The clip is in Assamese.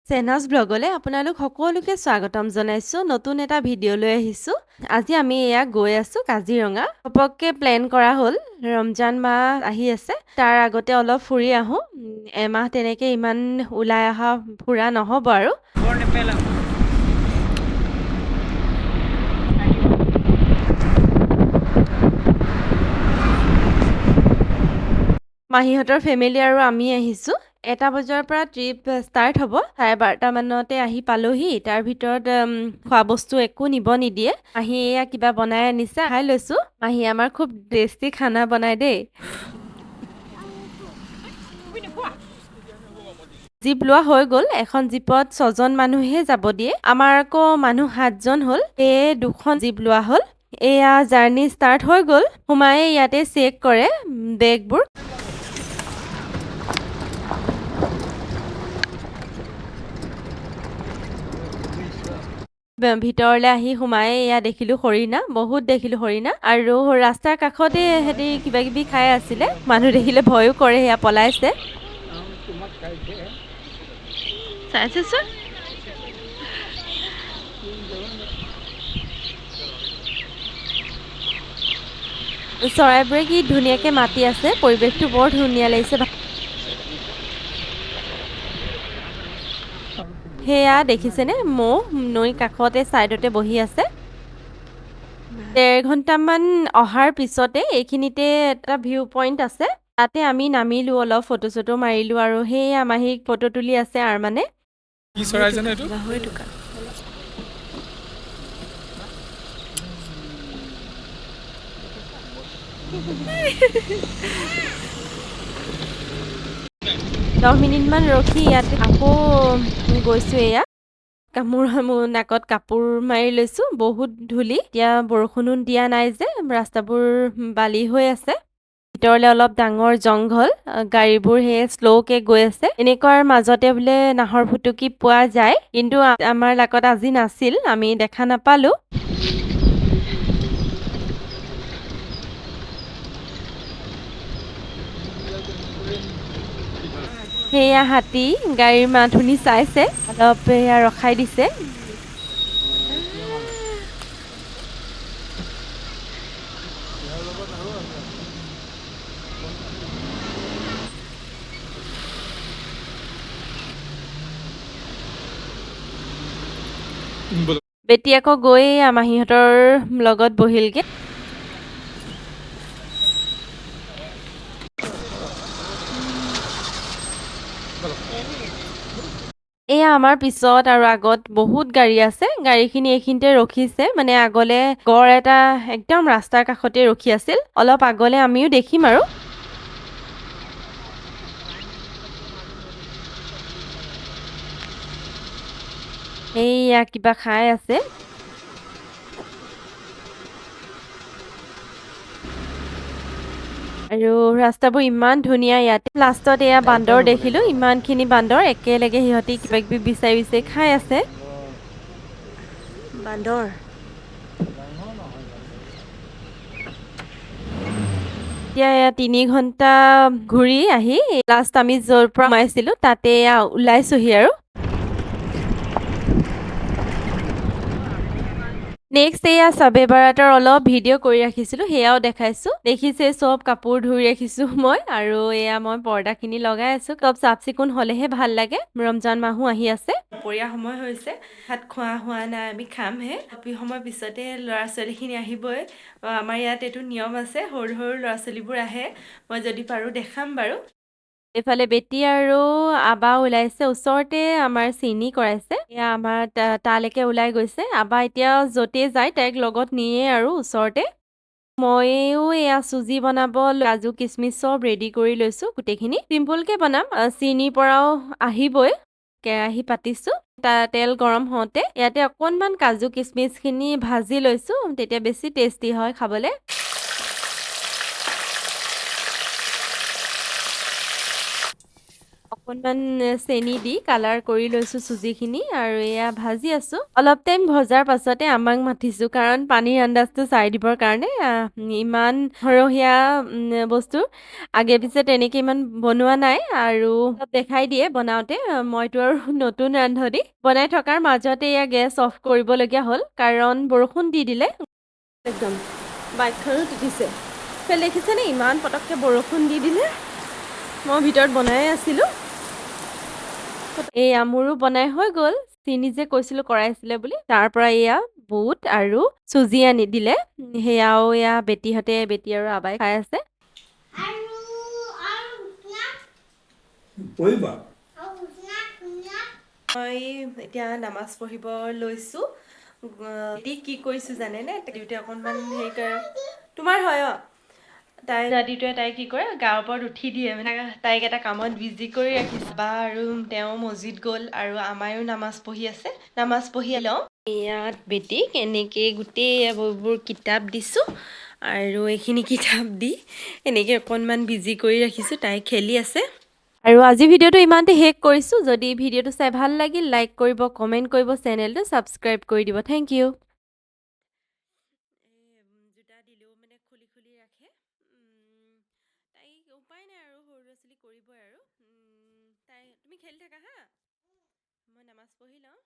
চেনাজ ব্লগলে আপোনালোক সকলোকে স্বাগতম জনাইছোঁ। নতুন এটা ভিডিঅ' লৈ আহিছোঁ। আজি আমি এয়া গৈ আছোঁ কাজিৰঙা। ঘপককে প্লেন কৰা হ'ল। ৰমজান মাহ আহি আছে, তাৰ আগতে অলপ ফুৰি আহোঁ। এমাহ তেনেকে ইমান ওলাই অহা ফুৰা নহ'ব আৰু। মাহীহঁতৰ ফেমিলি আৰু আমি আহিছোঁ। এটা বজাৰ পৰা ট্ৰিপ ষ্টাৰ্ট হ'ব। 12:30 মানতে আহি পালোহি। তাৰ ভিতৰত খোৱা বস্তু একো নিব নিদিয়ে। মাহী এয়া কিবা বনাই আনিছে, খাই লৈছোঁ। মাহী আমাৰ খুব টেষ্টি খানা বনাই দেই। জীপ লোৱা হৈ গ'ল। এখন জীপত 6জন মানুহে যাব দিয়ে। আমাৰ আকৌ মানুহ 7জন হ'ল, সেয়ে 2খন জীপ লোৱা হ'ল। এয়া জাৰ্ণি ষ্টাৰ্ট হৈ গ'ল। সোমায়ে ইয়াতে চেক কৰে বেগবোৰ। ভিতৰলৈ আহি সোমাই এয়া দেখিলোঁ হৰিণা, বহুত দেখিলোঁ হৰিণা। আৰু ৰাস্তাৰ কাষতে সিহঁতি কিবা কিবি খাই আছিলে। মানুহ দেখিলে ভয়ো কৰে, সেয়া পলাইছে। চাইছেচোন চৰাইবোৰে কি ধুনীয়াকে মাতি আছে। পৰিৱেশটো বৰ ধুনীয়া লাগিছে। সেয়া দেখিছেনে, মৌ নৈ কাষতে ছাইডতে বহি আছে। 1.5 ঘণ্টামান অহাৰ পিছতে এইখিনিতে এটা ভিউ পইণ্ট আছে। তাতে আমি নামিলোঁ, অলপ ফটো চটো মাৰিলোঁ আৰু সেয়া মাহীক ফটো তুলি আছে আৰু মানে। কি চৰাই জানো এইটো? গাহৰি দোকান। দহ মিনিটমান ৰখি ইয়াতে আকৌ গৈছোঁ। এয়া মোৰ নাকত কাপোৰ মাৰি লৈছোঁ, বহুত ধূলি। এতিয়া বৰষুণো দিয়া নাই যে, ৰাস্তাবোৰ বালি হৈ আছে। ভিতৰলে অলপ ডাঙৰ জংঘল, গাড়ীবোৰ সেই শ্ল'কে গৈ আছে। এনেকুৱাৰ মাজতে বোলে নাহৰ ফুটুকী পোৱা যায়, কিন্তু আমাৰ লাকত আজি নাছিল, আমি দেখা নাপালোঁ। সেয়া হাতী, গাড়ীৰ মাত শুনি চাইছে, অলপ এয়া ৰখাই দিছে। বেটি আকৌ গৈ মাহীহঁতৰ লগত বহিলগে। এয়া আমাৰ পিছত আৰু আগত বহুত গাড়ী আছে। গাড়ীখিনি এইখিনিতে ৰখিছে, মানে আগলে গড় এটা একদম ৰাস্তাৰ কাষতে ৰখি আছিল। অলপ আগলে আমিও দেখিম আৰু। এইয়া কিবা খাই আছে। আৰু ৰাস্তাবোৰ ইমান ধুনীয়া। ইয়াতে লাষ্টত এয়া বান্দৰ দেখিলোঁ, ইমানখিনি বান্দৰ একেলগে সিহঁতি কিবা কিবি বিচাৰি বিচাৰি খাই আছে। বান্দৰ এতিয়া এয়া 3 ঘণ্টা ঘূৰি আহি লাষ্ট আমি য'ৰ পৰা সোমাইছিলোঁ তাতে এয়া ওলাইছোহি আৰু। নেক্সট এয়া চাবে বাৰাতৰ অলপ ভিডিঅ' কৰি ৰাখিছিলোঁ, সেয়াও দেখাইছোঁ। দেখিছে চব কাপোৰ ধুই ৰাখিছোঁ মই, আৰু এয়া মই পৰ্দাখিনি লগাই আছোঁ। চব চাফ চিকুণ হ'লেহে ভাল লাগে। ৰমজান মাহো আহি আছে। দুপৰীয়া সময় হৈছে, ভাত খোৱা হোৱা নাই, আমি খামহে। অলপ সময় পিছতে ল'ৰা ছোৱালীখিনি আহিবই। আমাৰ ইয়াত এইটো নিয়ম আছে, সৰু সৰু ল'ৰা ছোৱালীবোৰ আহে। মই যদি পাৰোঁ দেখাম বাৰু। এইফালে বেটি আৰু আবা ওলাইছে, ওচৰতে আমাৰ চিনি কৰাইছে। এয়া আমাৰ তালৈকে ওলাই গৈছে। আবা এতিয়া য'তে যায় তাইক লগত নিয়ে আৰু ওচৰতে। ময়ো এয়া চুজি বনাব কাজু কিচমিচ চব ৰেডি কৰি লৈছোঁ। গোটেইখিনি চিম্পুলকে বনাম। চিনিৰ পৰাও আহিবই। কেৰাহী পাতিছোঁ, তেল গৰম হওঁতে ইয়াতে অকণমান কাজু কিচমিচখিনি ভাজি লৈছোঁ, তেতিয়া বেছি টেষ্টি হয় খাবলৈ। অকণমান চেনি দি কালাৰ কৰি লৈছোঁ চুজিখিনি আৰু এয়া ভাজি আছোঁ। অলপ টাইম ভজাৰ পাছতে আমাক মাতিছোঁ কাৰণ পানীৰ আন্দাজটো চাই দিবৰ কাৰণে ইমান সৰহীয়া বস্তু আগে পিছে তেনেকে ইমান বনোৱা নাই আৰু অলপ দেখাই দিয়ে বনাওঁতে। মইতো আৰু নতুন ৰান্ধনি। বনাই থকাৰ মাজতে এয়া গেছ অফ কৰিবলগীয়া হ'ল কাৰণ বৰষুণ দি দিলে। একদম বাইকখনো তিতিছে। এইফালে দেখিছেনে ইমান পটককৈ বৰষুণ দি দিলে। মই ভিতৰত বনাই আছিলোঁ। এয়া মোৰো বনাই হৈ গ'ল। চিনি যে কৈছিলোঁ কৰাইছিলে বুলি তাৰ পৰা এয়া বুট আৰু চুজি আনি দিলে। সেয়াও এয়া বেটি আৰু আবাই খাই আছে। মই এতিয়া নামাজ পঢ়িব লৈছোঁ। কি কৰিছোঁ জানেনে? দেউতাই অকণমান হেৰি কৰে। তোমাৰ হয় দাদীটোৱে তাই কি কৰে গাৰ ওপৰত উঠি দিয়ে মানে তাইক এটা কামত বিজি কৰি ৰাখিছে বা আৰু তেওঁ মছজিদ গ'ল আৰু আমাৰো নামাজ পঢ়ি আছে। নামাজ পঢ়ি লওঁ। ইয়াত বেটিক এনেকৈ গোটেই এইবোৰ কিতাপ দিছোঁ আৰু এইখিনি কিতাপ দি এনেকৈ অকণমান বিজি কৰি ৰাখিছোঁ। তাই খেলি আছে। আৰু আজি ভিডিঅ'টো ইমানতে শেষ কৰিছোঁ। যদি ভিডিঅ'টো চাই ভাল লাগিল লাইক কৰিব, কমেণ্ট কৰিব, চেনেলটো ছাবস্ক্ৰাইব কৰি দিব। Thank you. জোতা দিলেও মানে খুলি ৰাখে। তাইক উপায় নাই আৰু সৰু ল'ৰা ছোৱালী কৰিবই আৰু তুমি খেলি থাকা হা, মই নামাজ পঢ়ি লওঁ।